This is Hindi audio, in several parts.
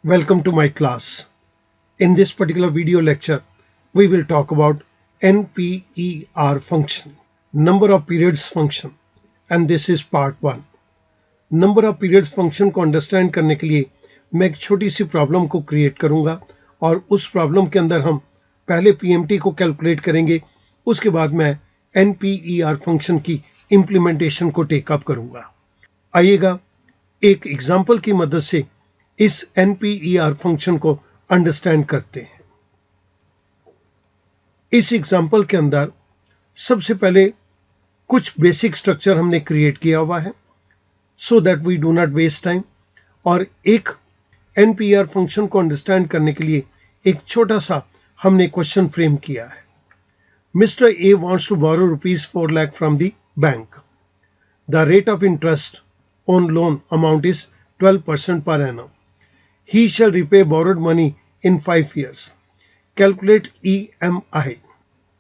Welcome to my class. In this particular video lecture, we will talk about NPER function, number of periods function, and this is part 1. Number of periods function को अंडरस्टैंड करने के लिए मैं एक छोटी सी प्रॉब्लम को क्रिएट करूंगा और उस प्रॉब्लम के अंदर हम पहले PMT को कैलकुलेट करेंगे, उसके बाद मैं NPER फंक्शन की इम्प्लीमेंटेशन को टेकअप करूंगा। आइएगा एक एग्जाम्पल की मदद से इस NPER फंक्शन को अंडरस्टैंड करते हैं। इस एग्जाम्पल के अंदर सबसे पहले कुछ बेसिक स्ट्रक्चर हमने क्रिएट किया हुआ है so that we do not waste time, और एक NPER फंक्शन को अंडरस्टैंड करने के लिए एक छोटा सा हमने क्वेश्चन फ्रेम किया है। Mister A wants to borrow ₹4 lakh from the bank. The rate of interest on loan amount is 12% per annum. He shall repay borrowed money in 5 years. Calculate EMI.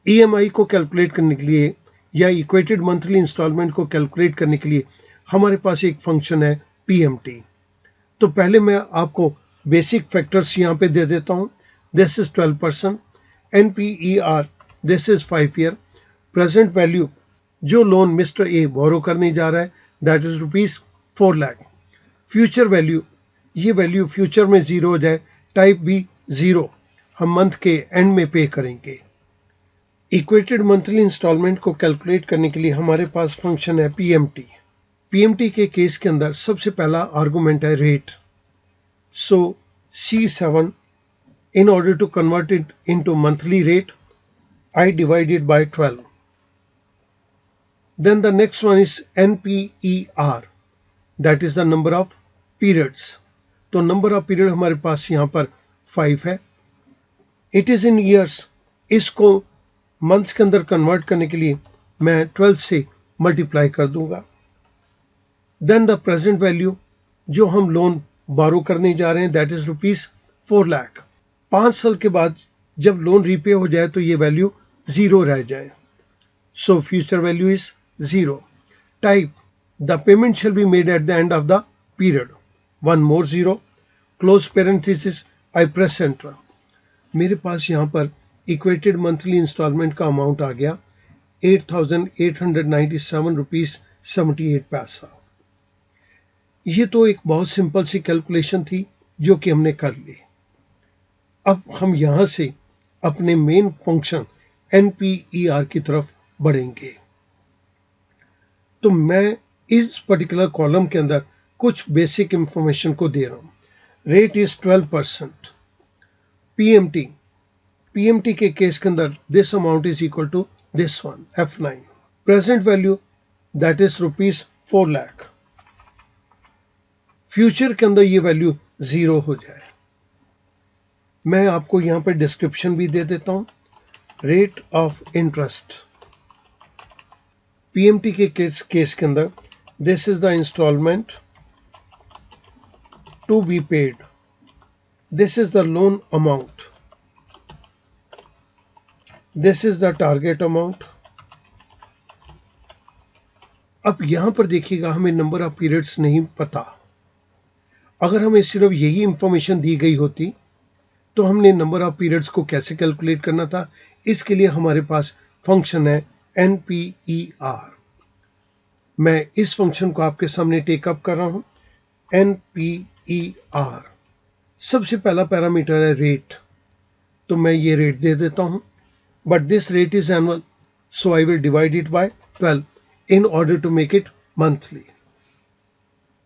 EMI को कैलकुलेट करने के लिए या इक्वेटेड मंथली इंस्टॉलमेंट को कैलकुलेट करने के लिए हमारे पास एक फंक्शन है PMT। तो पहले मैं आपको बेसिक फैक्टर्स यहाँ पे दे देता हूँ। This is 12%, NPER this is 5 year, present value जो लोन मिस्टर ए बोरो करने जा रहा है that is ₹4 lakh। Future value, ये वैल्यू फ्यूचर में 0 हो जाए, टाइप भी 0, हम मंथ के एंड में पे करेंगे। इक्वेटेड मंथली इंस्टॉलमेंट को कैलकुलेट करने के लिए हमारे पास फंक्शन है PMT। PMT के केस के अंदर सबसे पहला आर्गुमेंट है rate. So C7, in order to convert it into monthly rate, I divide it by 12. Then the next one is NPER, that is the number of periods. तो नंबर ऑफ पीरियड हमारे पास यहाँ पर 5 है। इट इज इन ईयर्स, इसको मंथ्स के अंदर कन्वर्ट करने के लिए मैं 12 से मल्टीप्लाई कर दूंगा। देन द प्रेजेंट वैल्यू जो हम लोन बारो करने जा रहे हैं दैट इज ₹4 lakh। 5 साल के बाद जब लोन रीपे हो जाए तो ये वैल्यू 0 रह जाए। So future value is 0। Type the payment shall be made at the end of the period, one more 0, close parenthesis, I press enter. मेरे पास यहाँ पर इक्वेटेड मंथली इंस्टॉलमेंट का अमाउंट आ गया ₹8,897.78। ये तो एक बहुत सिंपल सी कैलकुलेशन थी जो कि हमने कर ली। अब हम यहाँ से अपने मेन फंक्शन NPER की तरफ बढ़ेंगे। तो मैं इस पर्टिकुलर कॉलम के अंदर कुछ बेसिक इंफॉर्मेशन को दे रहा हूं। Rate is 12%। PMT के केस के अंदर this amount is equal to this one F9। Present value that is ₹4 lakh। Future के अंदर ये वैल्यू 0 हो जाए। मैं आपको यहां पर डिस्क्रिप्शन भी दे देता हूं। रेट ऑफ इंटरेस्ट PMT के केस के अंदर this is the installment to be paid. This is the loan amount. This is the target amount. अब यहां पर देखिएगा हमें नंबर ऑफ पीरियड्स नहीं पता। अगर हमें सिर्फ यही इंफॉर्मेशन दी गई होती तो हमने नंबर ऑफ पीरियड्स को कैसे कैलकुलेट करना था। इसके लिए हमारे पास फंक्शन है NPER। मैं इस फंक्शन को आपके सामने टेकअप कर रहा हूं। NPER सबसे पहला पैरामीटर है रेट, तो मैं ये रेट दे देता हूं, but this rate is annual so I will divide it by 12 in order to make it monthly.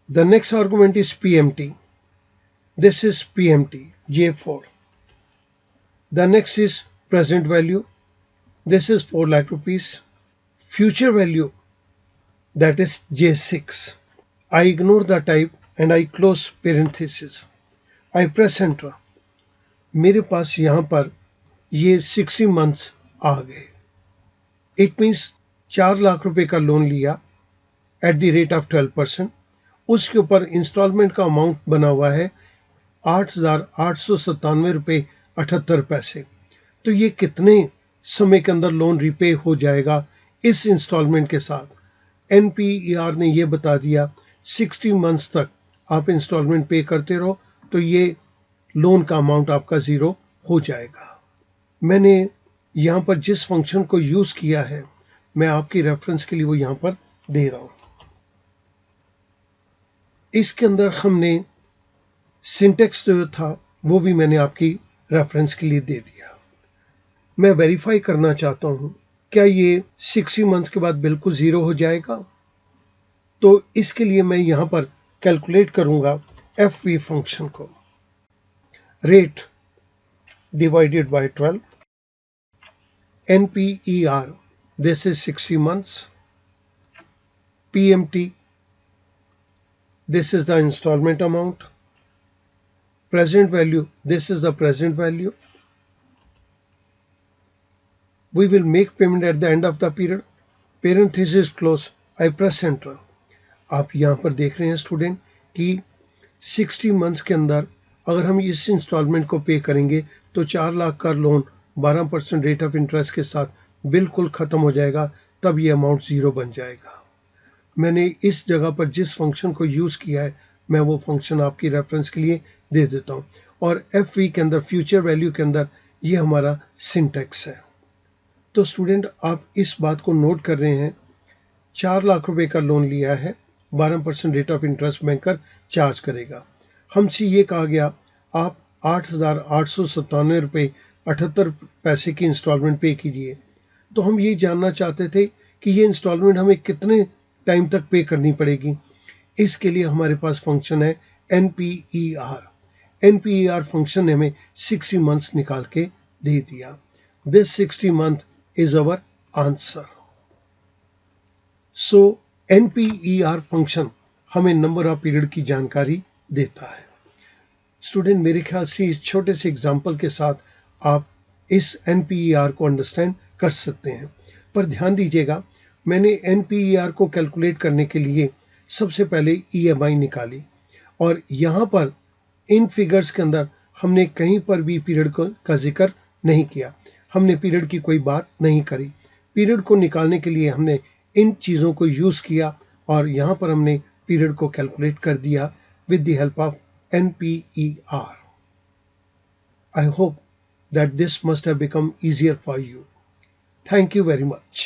The next argument is PMT. This is PMT J4. The next is present value. This is ₹4 lakh. Future value that is J6. I ignore the type and I close parenthesis. I press enter. मेरे पास यहाँ पर ये 60 months आ गए। It means ₹4 लाख का लोन लिया एट द रेट ऑफ 12%। उसके ऊपर इंस्टॉलमेंट का अमाउंट बना हुआ है ₹8,897.78। तो ये कितने समय के अंदर लोन रिपे हो जाएगा इस इंस्टॉलमेंट के साथ। NPER ने ये बता दिया 60 मंथ्स तक आप इंस्टॉलमेंट पे करते रहो, तो ये लोन का अमाउंट आपका 0 हो जाएगा। मैंने यहाँ पर जिस फंक्शन को यूज किया है मैं आपकी रेफरेंस के लिए वो यहाँ पर दे रहा हूँ। इसके अंदर हमने सिंटेक्स जो था वो भी मैंने आपकी रेफरेंस के लिए दे दिया। मैं वेरीफाई करना चाहता हूँ क्या ये 60 मंथ के बाद बिल्कुल 0 हो जाएगा। तो इसके लिए मैं यहाँ पर कैलकुलेट करूँगा FV फंक्शन को। Rate divided by 12, NPER, this is 60 months, PMT, this is the installment amount, present value, this is the present value. We will make payment at the end of the period. Parenthesis close, I press enter. आप यहाँ पर देख रहे हैं स्टूडेंट कि 60 मंथ्स के अंदर अगर हम इस इंस्टॉलमेंट को पे करेंगे तो 4 लाख का लोन 12% रेट ऑफ इंटरेस्ट के साथ बिल्कुल ख़त्म हो जाएगा, तब ये अमाउंट 0 बन जाएगा। मैंने इस जगह पर जिस फंक्शन को यूज़ किया है मैं वो फंक्शन आपकी रेफरेंस के लिए दे देता हूँ। और FV के अंदर फ्यूचर वैल्यू के अंदर ये हमारा सिंटेक्स है। तो स्टूडेंट आप इस बात को नोट कर रहे हैं, 4 लाख रुपए का लोन लिया है, 12% rate of interest banker charge करेगा। हमसे ये कहा गया आप 8,897 रुपये 78 पैसे की इंस्टॉलमेंट पे कीजिए। तो हम ये जानना चाहते थे कि ये इंस्टॉलमेंट हमें कितने टाइम तक पे करनी पड़ेगी। इसके लिए हमारे पास फंक्शन है NPER। NPER फंक्शन ने हमें 60 मंथ्स निकाल के दे दिया। This 60 month is our answer. So NPER function हमें नंबर ऑफ पीरियड की जानकारी देता है। स्टूडेंट मेरे ख्याल से इस छोटे से एग्जाम्पल के साथ आप इस NPER को अंडरस्टैंड कर सकते हैं। पर ध्यान दीजिएगा, मैंने NPER को कैलकुलेट करने के लिए सबसे पहले EMI निकाली और यहाँ पर इन फिगर्स के अंदर हमने कहीं पर भी पीरियड का जिक्र नहीं किया, हमने पीरियड की कोई बात नहीं करी। पीरियड को निकालने के लिए हमने इन चीज़ों को यूज़ किया और यहाँ पर हमने पीरियड को कैलकुलेट कर दिया with the help of NPER. I hope that this must have become easier for you. Thank you very much.